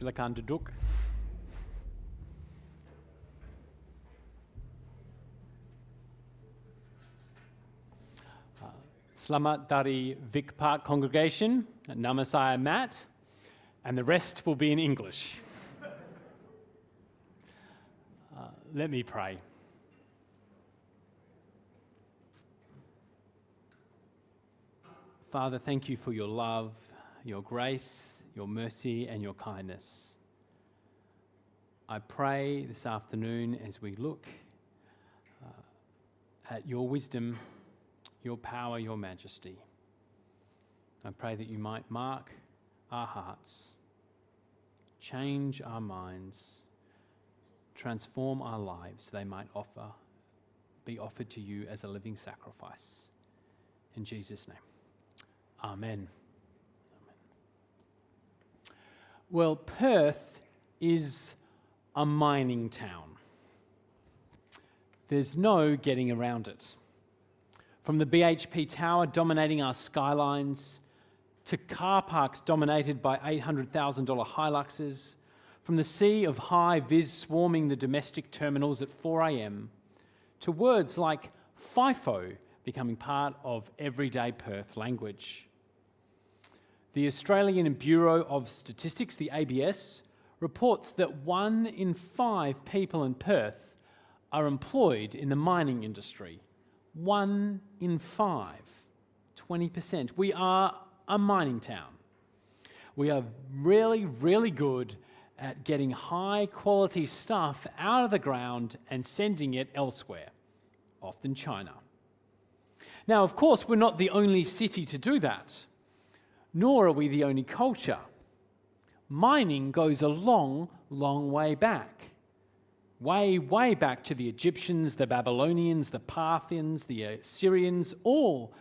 Silakan duduk. Selamat dari Vic Park congregation. Nama saya Matt, and the rest will be in English. Let me pray. Father, thank you for your love, your grace, your mercy, and your kindness. I pray this afternoon as we look at your wisdom, your power, your majesty. I pray that you might mark our hearts, change our minds, transform our lives, they might be offered to you as a living sacrifice. In Jesus' name, amen. Well, Perth is a mining town. There's no getting around it. From the BHP Tower dominating our skylines, to car parks dominated by $800,000 Hiluxes, from the sea of high-vis swarming the domestic terminals at 4 a.m, to words like FIFO becoming part of everyday Perth language. The Australian Bureau of Statistics, the ABS, reports that 1 in 5 people in Perth are employed in the mining industry. 1 in 5, 20%. We are a mining town. We are really, really good at getting high quality stuff out of the ground and sending it elsewhere, often China. Now, of course, we're not the only city to do that, nor are we the only culture. Mining goes a long, long way back. Way, way back to the Egyptians, the Babylonians, the Parthians, the Assyrians, all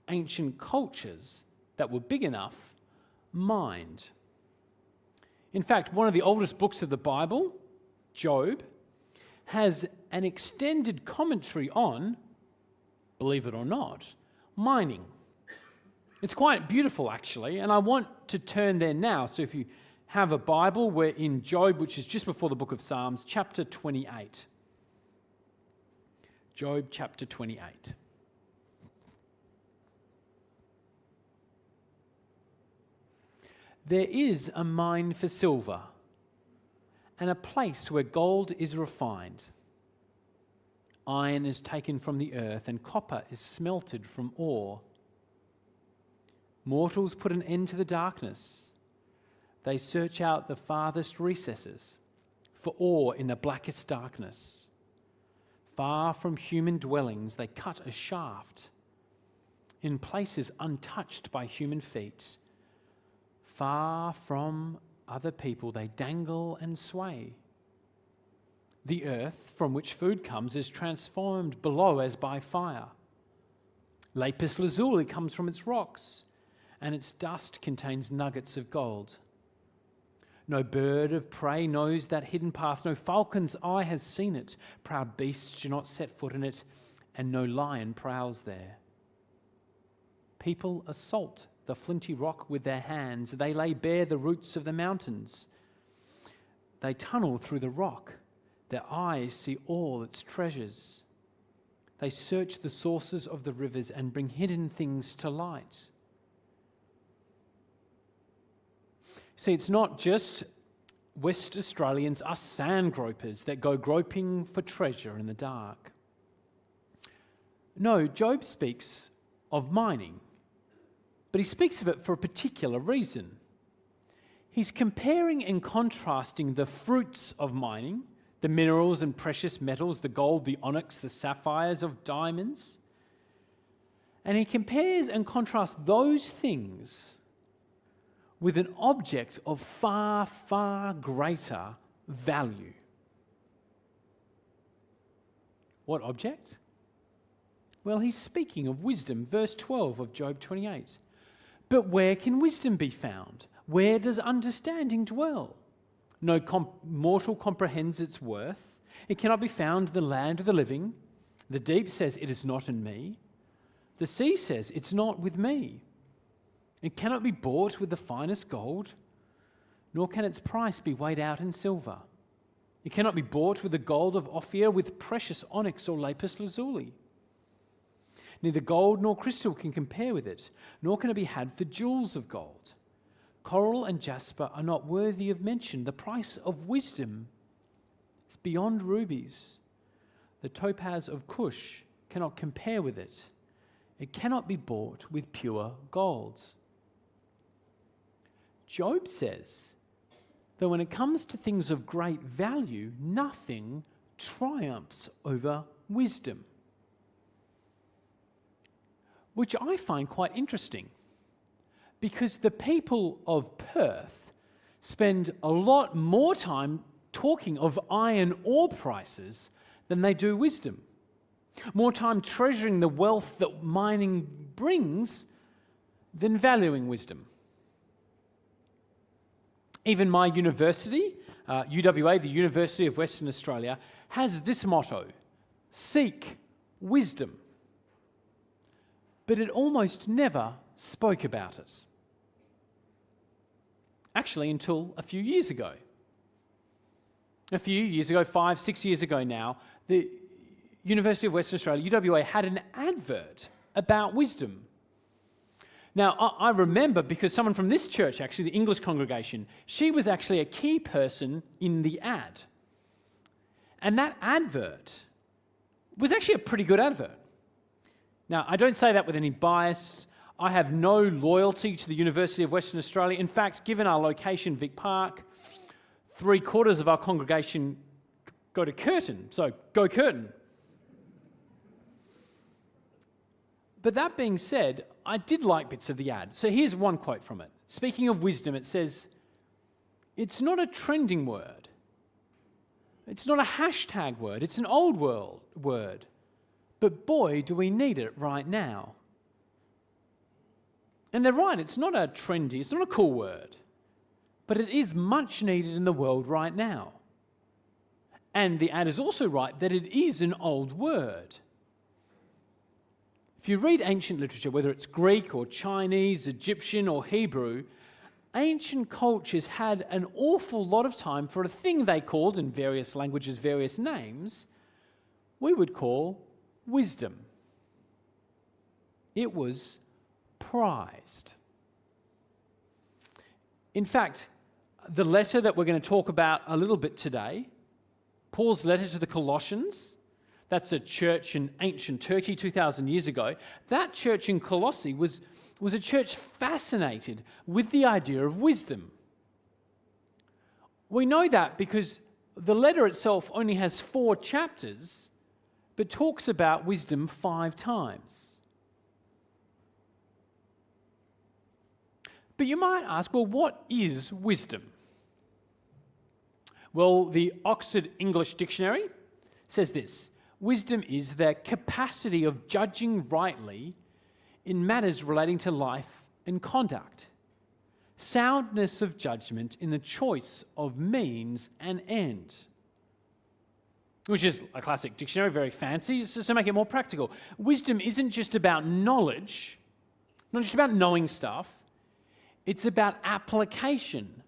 ancient cultures that were big enough mined. In fact, one of the oldest books of the Bible, Job, has an extended commentary on, believe it or not, mining. It's quite beautiful, actually, and I want to turn there now. So if you have a Bible, we're in Job, which is just before the book of Psalms, chapter 28. Job chapter 28. There is a mine for silver, and a place where gold is refined. Iron is taken from the earth, and copper is smelted from ore. Mortals put an end to the darkness. They search out the farthest recesses for ore in the blackest darkness. Far from human dwellings, they cut a shaft. In places untouched by human feet, far from other people, they dangle and sway. The earth from which food comes is transformed below as by fire. Lapis lazuli comes from its rocks, and its dust contains nuggets of gold. No bird of prey knows that hidden path. No falcon's eye has seen it. Proud beasts do not set foot in it, and no lion prowls there. People assault the flinty rock with their hands. They lay bare the roots of the mountains. They tunnel through the rock. Their eyes see all its treasures. They search the sources of the rivers and bring hidden things to light. See, it's not just West Australians, us sand gropers, that go groping for treasure in the dark. No, Job speaks of mining, but he speaks of it for a particular reason. He's comparing and contrasting the fruits of mining, the minerals and precious metals, the gold, the onyx, the sapphires of diamonds, and he compares and contrasts those things with an object of far, far greater value. What object? Well, he's speaking of wisdom, verse 12 of Job 28. But where can wisdom be found? Where does understanding dwell? No mortal comprehends its worth. It cannot be found in the land of the living. The deep says, it is not in me. The sea says, it's not with me. It cannot be bought with the finest gold. nor can its price be weighed out in silver. It cannot be bought with the gold of Ophir, with precious onyx or lapis lazuli. Neither gold nor crystal can compare with it, nor can it be had for jewels of gold. Coral and jasper are not worthy of mention. The price of wisdom is beyond rubies. The topaz of Cush cannot compare with it. It cannot be bought with pure gold. Job says that when it comes to things of great value, nothing triumphs over wisdom, which I find quite interesting, because the people of Perth spend a lot more time talking of iron ore prices than they do wisdom. More time treasuring the wealth that mining brings than valuing wisdom. Even my university, UWA, the University of Western Australia, has this motto: seek wisdom. But it almost never spoke about it. Actually, until a few years ago. A few years ago, 5, 6 years ago now, the University of Western Australia, UWA, had an advert about wisdom. Now, I remember, because someone from this church, actually, the English congregation, she was actually a key person in the ad. And that advert was actually a pretty good advert. Now, I don't say that with any bias. I have no loyalty to the University of Western Australia. In fact, given our location, Vic Park, 3/4 of our congregation go to Curtin, so go Curtin. But that being said, I did like bits of the ad. So here's one quote from it. Speaking of wisdom, it says, "It's not a trending word. It's not a hashtag word. It's an old world word. But boy, do we need it right now." And they're right, it's not a trendy, it's not a cool word. But it is much needed in the world right now. And the ad is also right that it is an old word. If you read ancient literature, whether it's Greek or Chinese, Egyptian or Hebrew, ancient cultures had an awful lot of time for a thing they called, in various languages, various names, we would call wisdom. It was prized. In fact, the letter that we're going to talk about a little bit today, Paul's letter to the Colossians, that's a church in ancient Turkey 2,000 years ago. That church in Colossae was a church fascinated with the idea of wisdom. We know that because the letter itself only has 4 chapters, but talks about wisdom 5 times. But you might ask, well, what is wisdom? Well, the Oxford English Dictionary says this: wisdom is the capacity of judging rightly in matters relating to life and conduct, soundness of judgment in the choice of means and end. Which is a classic dictionary, very fancy, just to make it more practical. Wisdom isn't just about knowledge, not just about knowing stuff. It's about application,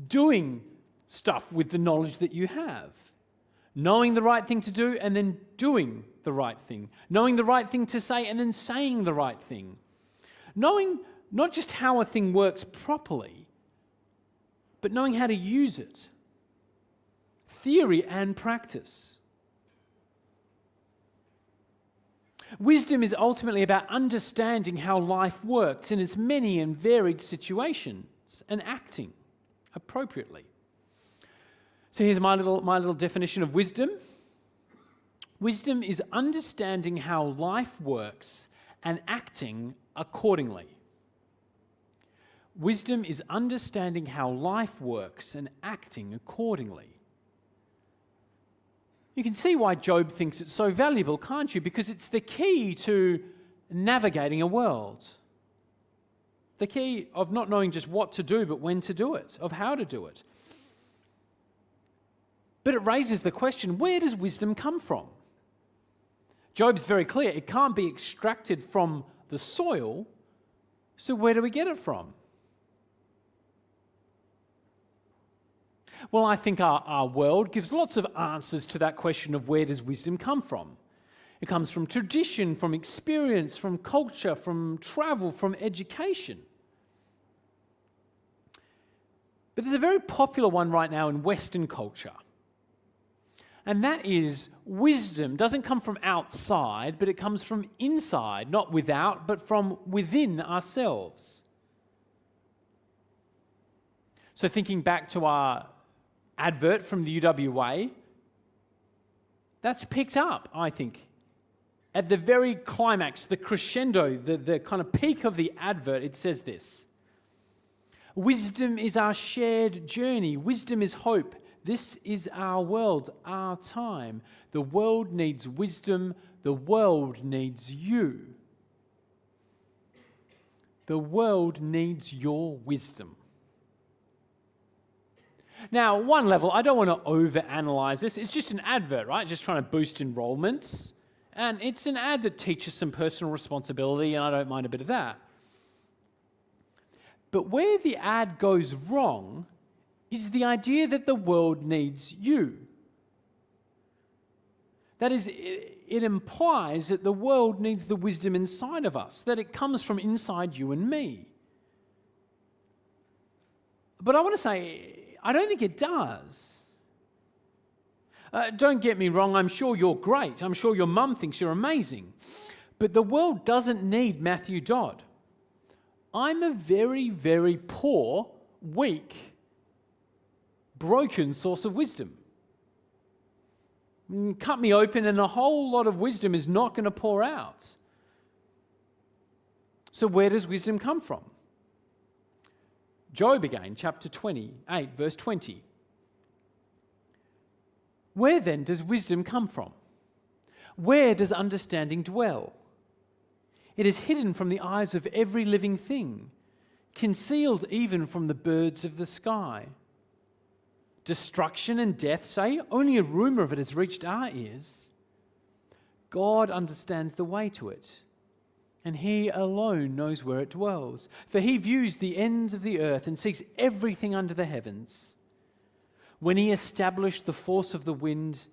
doing stuff with the knowledge that you have. Knowing the right thing to do and then doing the right thing. Knowing the right thing to say and then saying the right thing. Knowing not just how a thing works properly, but knowing how to use it. Theory and practice. Wisdom is ultimately about understanding how life works in its many and varied situations and acting appropriately. So here's my little definition of wisdom. Wisdom is understanding how life works and acting accordingly. Wisdom is understanding how life works and acting accordingly. You can see why Job thinks it's so valuable, can't you? Because it's the key to navigating a world. The key of not knowing just what to do, but when to do it, of how to do it. But it raises the question, where does wisdom come from? Job's very clear, it can't be extracted from the soil, so where do we get it from? Well, I think our world gives lots of answers to that question of where does wisdom come from? It comes from tradition, from experience, from culture, from travel, from education. But there's a very popular one right now in Western culture. And that is wisdom doesn't come from outside, but it comes from inside, not without, but from within ourselves. So thinking back to our advert from the UWA, that's picked up, I think. At the very climax, the crescendo, the kind of peak of the advert, it says this: wisdom is our shared journey. Wisdom is hope. This is our world, our time. The world needs wisdom. The world needs you. The world needs your wisdom. Now, one level, I don't want to overanalyze this. It's just an advert, right? Just trying to boost enrollments. And it's an ad that teaches some personal responsibility, and I don't mind a bit of that. But where the ad goes wrong is the idea that the world needs you. That is, it implies that the world needs the wisdom inside of us, that it comes from inside you and me. But I want to say, I don't think it does. Don't get me wrong, I'm sure you're great. I'm sure your mum thinks you're amazing. But the world doesn't need Matthew Dodd. I'm a very, very poor, weak, broken source of wisdom. Cut me open and a whole lot of wisdom is not going to pour out. So where does wisdom come from? Job again, chapter 28, verse 20. Where then does wisdom come from? Where does understanding dwell? It is hidden from the eyes of every living thing, concealed even from the birds of the sky. Destruction and death, say, only a rumor of it has reached our ears. God understands the way to it, and he alone knows where it dwells. For he views the ends of the earth and sees everything under the heavens. When he established the force of the wind,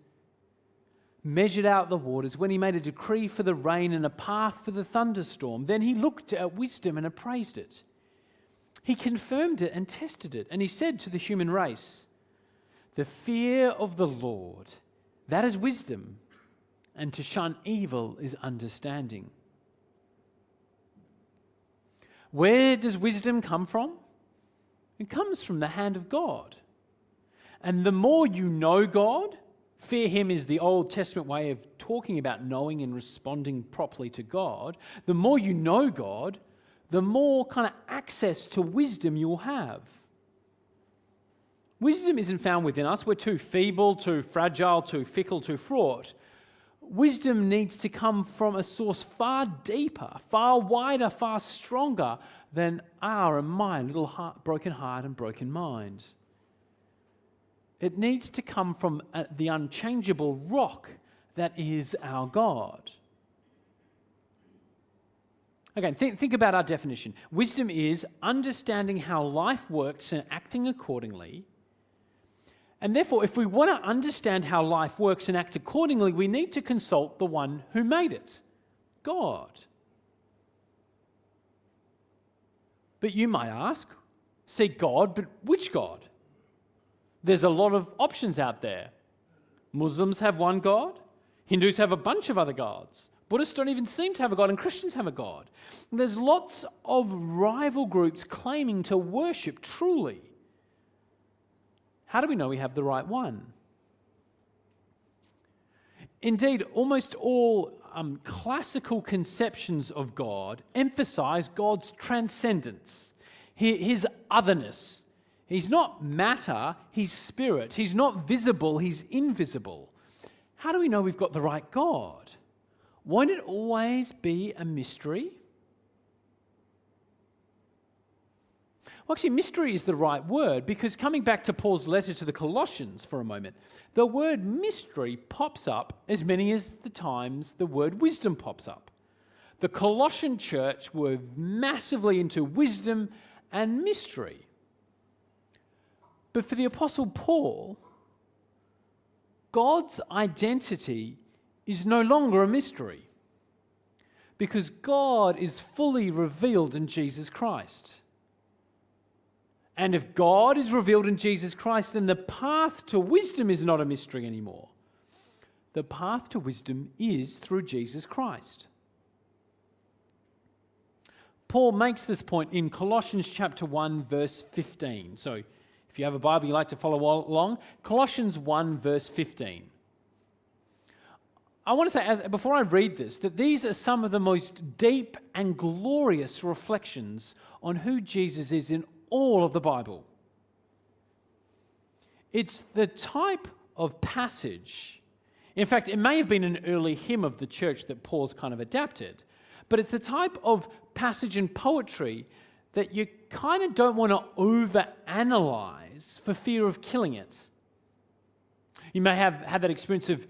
measured out the waters, when he made a decree for the rain and a path for the thunderstorm, then he looked at wisdom and appraised it. He confirmed it and tested it, and he said to the human race, the fear of the Lord, that is wisdom, and to shun evil is understanding. Where does wisdom come from? It comes from the hand of God. And the more you know God, fear him is the Old Testament way of talking about knowing and responding properly to God. The more you know God, the more kind of access to wisdom you'll have. Wisdom isn't found within us. We're too feeble, too fragile, too fickle, too fraught. Wisdom needs to come from a source far deeper, far wider, far stronger than our and my little broken heart and broken mind. It needs to come from the unchangeable rock that is our God. Again, think about our definition. Wisdom is understanding how life works and acting accordingly. And therefore, if we want to understand how life works and act accordingly, we need to consult the one who made it, God. But you might ask, see God, but which God? There's a lot of options out there. Muslims have one God. Hindus have a bunch of other gods. Buddhists don't even seem to have a God, and Christians have a God. And there's lots of rival groups claiming to worship truly. How do we know we have the right one? Indeed, almost all classical conceptions of God emphasize God's transcendence, his otherness. He's not matter, he's spirit. He's not visible, he's invisible. How do we know we've got the right God? Won't it always be a mystery? Well, actually, mystery is the right word, because coming back to Paul's letter to the Colossians for a moment, the word mystery pops up as many as the times the word wisdom pops up. The Colossian church were massively into wisdom and mystery. But for the Apostle Paul, God's identity is no longer a mystery because God is fully revealed in Jesus Christ. And if God is revealed in Jesus Christ, then the path to wisdom is not a mystery anymore. The path to wisdom is through Jesus Christ. Paul makes this point in Colossians chapter 1, verse 15. So if you have a Bible you like to follow along, Colossians 1, verse 15. I want to say, before I read this, that these are some of the most deep and glorious reflections on who Jesus is in all of the Bible. It's the type of passage, in fact, it may have been an early hymn of the church that Paul's kind of adapted, but it's the type of passage in poetry that you kind of don't want to overanalyze for fear of killing it. You may have had that experience of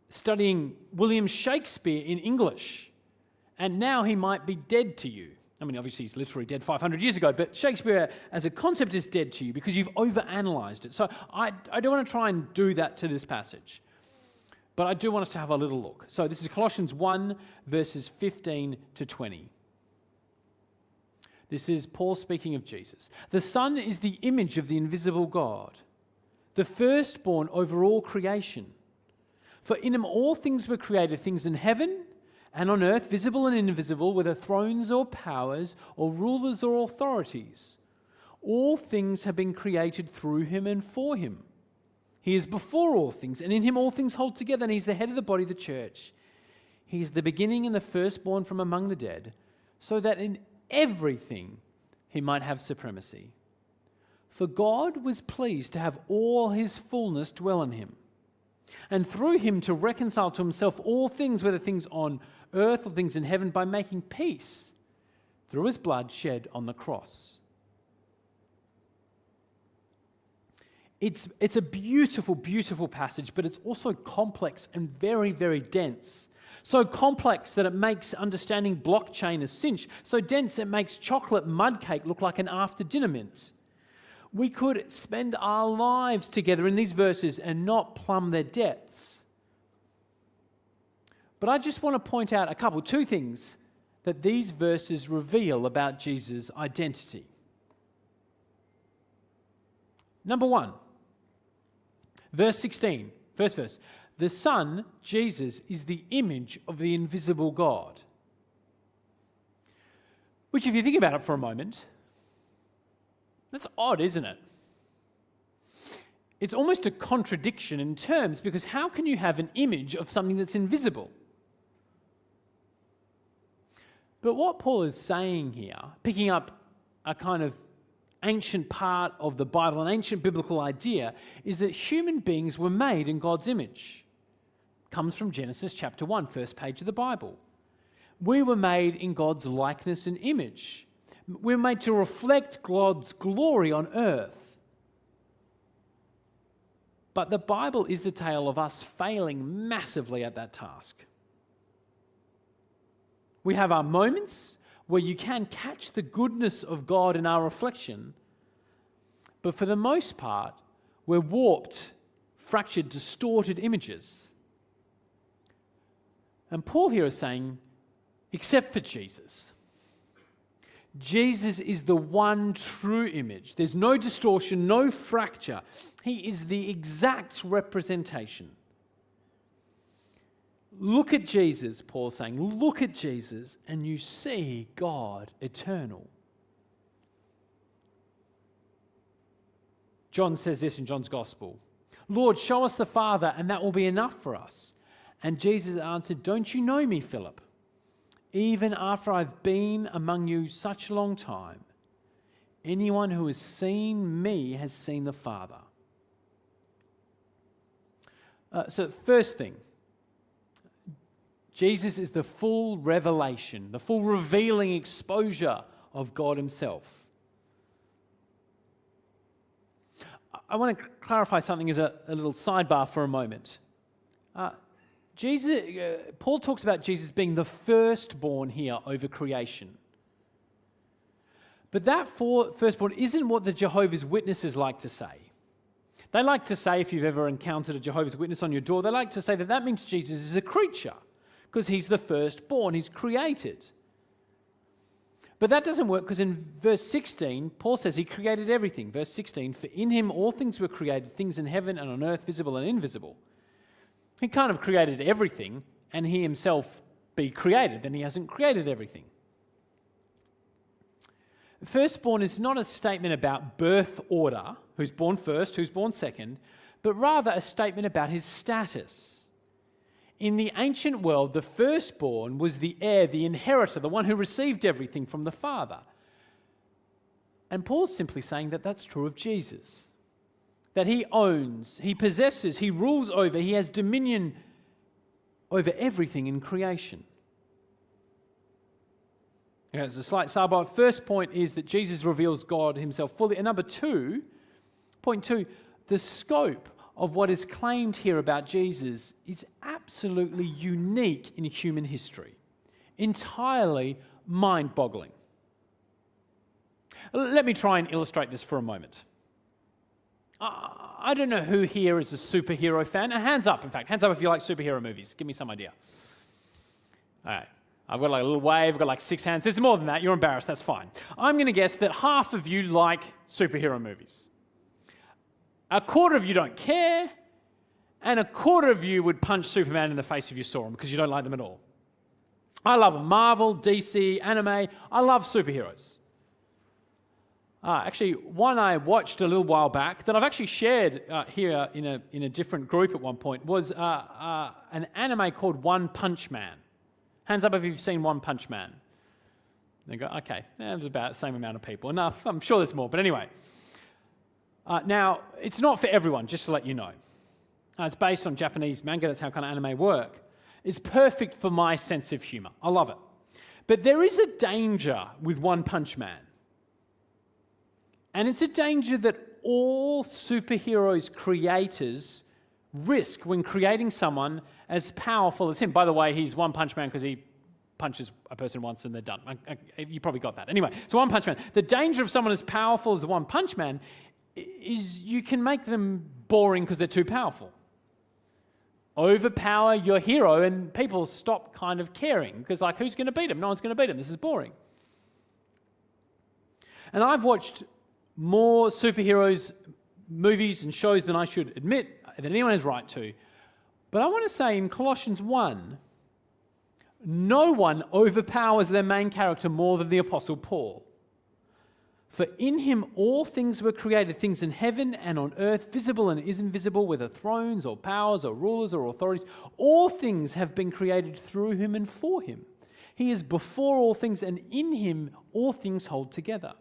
studying William Shakespeare in English, and now he might be dead to you. I mean, obviously he's literally dead 500 years ago, but Shakespeare as a concept is dead to you because you've overanalyzed it. So I don't want to try and do that to this passage, but I do want us to have a little look. So this is Colossians 1, verses 15 to 20. This is Paul speaking of Jesus. The Son is the image of the invisible God, the firstborn over all creation. For in him all things were created, things in heaven and on earth, visible and invisible, whether thrones or powers or rulers or authorities. All things have been created through him and for him. He is before all things, and in him all things hold together, and he's the head of the body, the church. He is the beginning and the firstborn from among the dead, so that in everything he might have supremacy. For God was pleased to have all his fullness dwell in him, and through him to reconcile to himself all things, whether things on earth or things in heaven, by making peace through his blood shed on the cross. It's a beautiful, beautiful passage, but it's also complex and very, very dense. So complex that it makes understanding blockchain a cinch. So dense it makes chocolate mud cake look like an after-dinner mint. We could spend our lives together in these verses and not plumb their depths. But I just want to point out two things that these verses reveal about Jesus' identity. Number one, verse 16, first verse. The Son, Jesus, is the image of the invisible God. Which, if you think about it for a moment, that's odd, isn't it? It's almost a contradiction in terms, because how can you have an image of something that's invisible? But what Paul is saying here, picking up a kind of ancient part of the Bible, an ancient biblical idea, is that human beings were made in God's image. Comes from Genesis chapter 1, first page of the Bible. We were made in God's likeness and image. We're made to reflect God's glory on earth. But the Bible is the tale of us failing massively at that task. We have our moments where you can catch the goodness of God in our reflection, but for the most part, we're warped, fractured, distorted images. And Paul here is saying, except for Jesus. Jesus is the one true image. There's no distortion, no fracture. He is the exact representation. Look at Jesus, Paul's saying. Look at Jesus and you see God eternal. John says this in John's Gospel. Lord, show us the Father and that will be enough for us. And Jesus answered, don't you know me, Philip? Even after I've been among you such a long time, anyone who has seen me has seen the Father. So first thing, Jesus is the full revelation, the full revealing exposure of God himself. I want to clarify something as a little sidebar for a moment. Paul talks about Jesus being the firstborn here over creation. But that firstborn isn't what the Jehovah's Witnesses like to say. They like to say, if you've ever encountered a Jehovah's Witness on your door, they like to say that that means Jesus is a creature because he's the firstborn, he's created. But that doesn't work because in verse 16, Paul says he created everything. Verse 16, for in him all things were created, things in heaven and on earth, visible and invisible. He kind of created everything and he himself be created, then he hasn't created everything. Firstborn is not a statement about birth order, who's born first, who's born second, but rather a statement about his status. In the ancient world, the firstborn was the heir, the inheritor, the one who received everything from the Father. And Paul's simply saying that that's true of Jesus. That he owns, he possesses, he rules over, he has dominion over everything in creation. Okay, there's a slight sidebar. First point is that Jesus reveals God himself fully. And number two, point two, the scope of what is claimed here about Jesus is absolutely unique in human history. Entirely mind-boggling. Let me try and illustrate this for a moment. I don't know who here is a superhero fan. Hands up, in fact. Hands up if you like superhero movies. Give me some idea. All right. I've got like a little wave. I've got like 6 hands. There's more than that. You're embarrassed. That's fine. I'm going to guess that half of you like superhero movies. A quarter of you don't care. And a quarter of you would punch Superman in the face if you saw him because you don't like them at all. I love them. Marvel, DC, anime. I love superheroes. Actually, one I watched a little while back that I've actually shared here in a different group at one point was an anime called One Punch Man. Hands up if you've seen One Punch Man. They go, okay, that was about the same amount of people. Enough, I'm sure there's more, but anyway. Now, it's not for everyone, just to let you know. It's based on Japanese manga, that's how kind of anime work. It's perfect for my sense of humor. I love it. But there is a danger with One Punch Man. And it's a danger that all superheroes creators risk when creating someone as powerful as him. By the way, he's One Punch Man because he punches a person once and they're done. You probably got that. Anyway, so One Punch Man. The danger of someone as powerful as One Punch Man is you can make them boring because they're too powerful. Overpower your hero and people stop kind of caring because like, who's going to beat him? No one's going to beat him. This is boring. And I've watched more superheroes movies and shows than I should admit that anyone has right to. But I want to say in Colossians 1, no one overpowers their main character more than the Apostle Paul. For in him all things were created, things in heaven and on earth, visible and invisible, whether thrones or powers or rulers or authorities. All things have been created through him and for him. He is before all things, and in him all things hold together.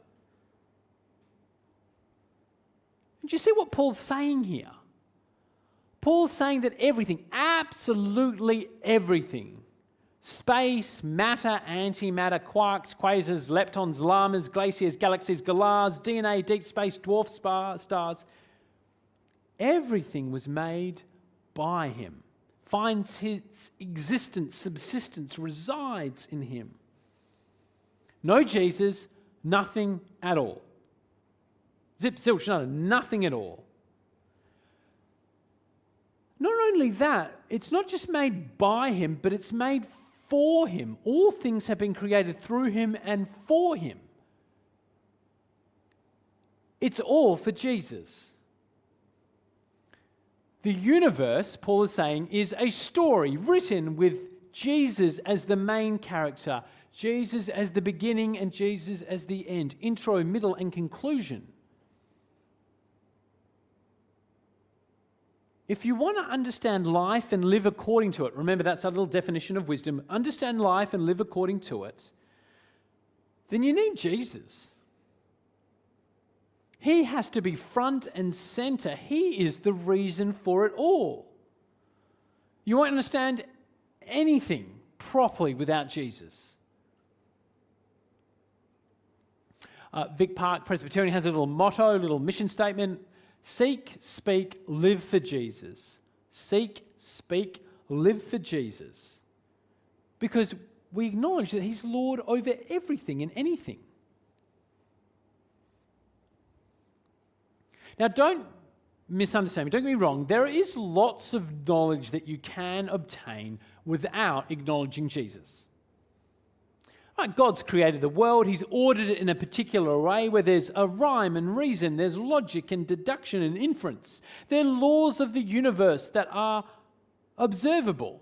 Do you see what Paul's saying here? Paul's saying that everything, absolutely everything, space, matter, antimatter, quarks, quasars, leptons, llamas, glaciers, galaxies, galars, DNA, deep space, dwarf stars, everything was made by him, finds his existence, subsistence, resides in him. No Jesus, nothing at all. Zip, zilch, nothing at all. Not only that, it's not just made by him, but it's made for him. All things have been created through him and for him. It's all for Jesus. The universe, Paul is saying, is a story written with Jesus as the main character, Jesus as the beginning and Jesus as the end, intro, middle, and conclusion. If you want to understand life and live according to it, remember that's a little definition of wisdom, understand life and live according to it, then you need Jesus. He has to be front and center. He is the reason for it all. You won't understand anything properly without Jesus. Vic Park Presbyterian has a little motto, a little mission statement. Seek, speak, live for Jesus. Seek, speak, live for Jesus. Because we acknowledge that he's Lord over everything and anything. Now, don't misunderstand me. Don't get me wrong. There is lots of knowledge that you can obtain without acknowledging Jesus. Right, God's created the world. He's ordered it in a particular way where there's a rhyme and reason. There's logic and deduction and inference. There are laws of the universe that are observable.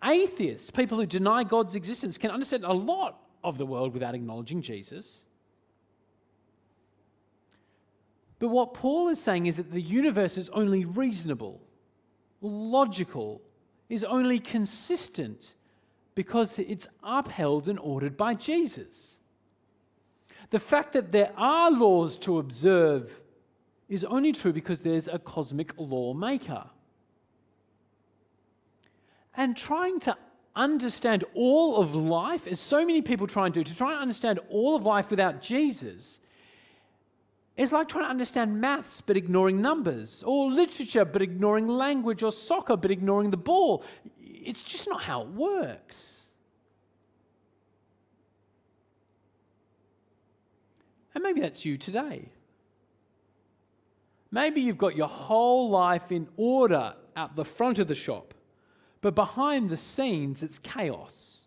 Atheists, people who deny God's existence, can understand a lot of the world without acknowledging Jesus. But what Paul is saying is that the universe is only reasonable, logical, is only consistent because it's upheld and ordered by Jesus. The fact that there are laws to observe is only true because there's a cosmic lawmaker. And trying to understand all of life, as so many people try and do, to try and understand all of life without Jesus, is like trying to understand maths but ignoring numbers, or literature but ignoring language, or soccer but ignoring the ball. It's just not how it works. And maybe that's you today. Maybe you've got your whole life in order out the front of the shop, but behind the scenes it's chaos.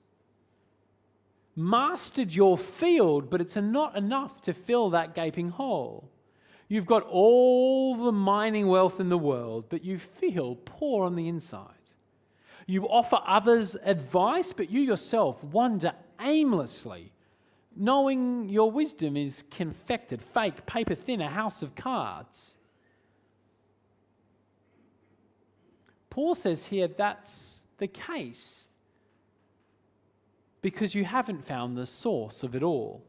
Mastered your field, but it's not enough to fill that gaping hole. You've got all the mining wealth in the world, but you feel poor on the inside. You offer others advice, but you yourself wander aimlessly, knowing your wisdom is confected, fake, paper thin, a house of cards. Paul says here that's the case because you haven't found the source of it all.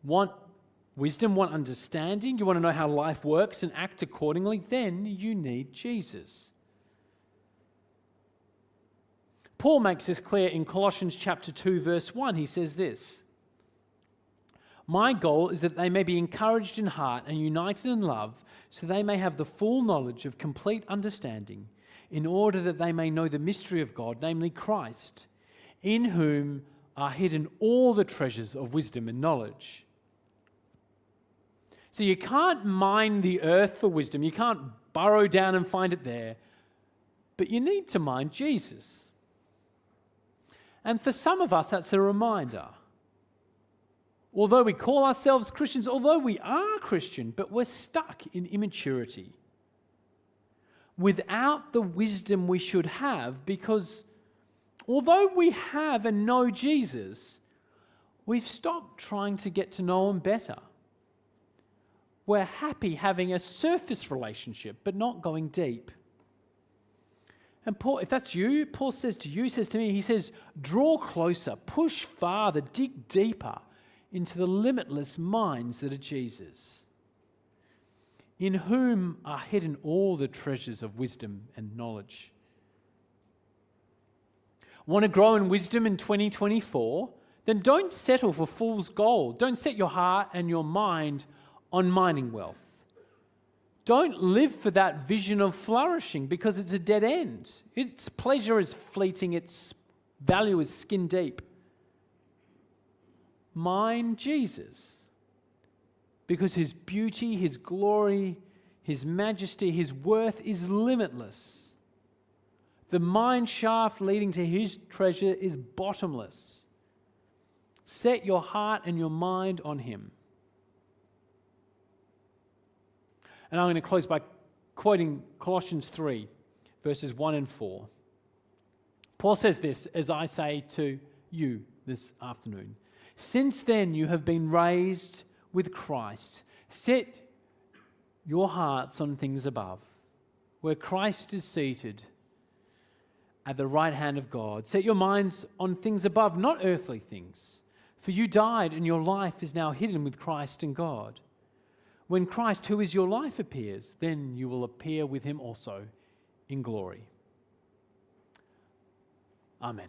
Want wisdom, want understanding, you want to know how life works and act accordingly, then you need Jesus. Paul makes this clear in Colossians chapter 2, verse 1. He says this, "My goal is that they may be encouraged in heart and united in love, so they may have the full knowledge of complete understanding, in order that they may know the mystery of God, namely Christ, in whom are hidden all the treasures of wisdom and knowledge." So you can't mine the earth for wisdom. You can't burrow down and find it there. But you need to mine Jesus. And for some of us, that's a reminder. Although we call ourselves Christians, although we are Christian, but we're stuck in immaturity. Without the wisdom we should have, because although we have and know Jesus, we've stopped trying to get to know him better. We're happy having a surface relationship, but not going deep. And Paul, if that's you, Paul says to you, says to me, he says, draw closer, push farther, dig deeper into the limitless minds that are Jesus, in whom are hidden all the treasures of wisdom and knowledge. Want to grow in wisdom in 2024? Then don't settle for fool's gold. Don't set your heart and your mind on mining wealth. Don't live for that vision of flourishing because it's a dead end. Its pleasure is fleeting, its value is skin deep. Mine Jesus, because his beauty, his glory, his majesty, his worth is limitless. The mine shaft leading to his treasure is bottomless. Set your heart and your mind on him. And I'm going to close by quoting Colossians 3, verses 1 and 4. Paul says this, as I say to you this afternoon. Since then you have been raised with Christ. Set your hearts on things above, where Christ is seated at the right hand of God. Set your minds on things above, not earthly things. For you died, and your life is now hidden with Christ in God. When Christ, who is your life, appears, then you will appear with him also in glory. Amen.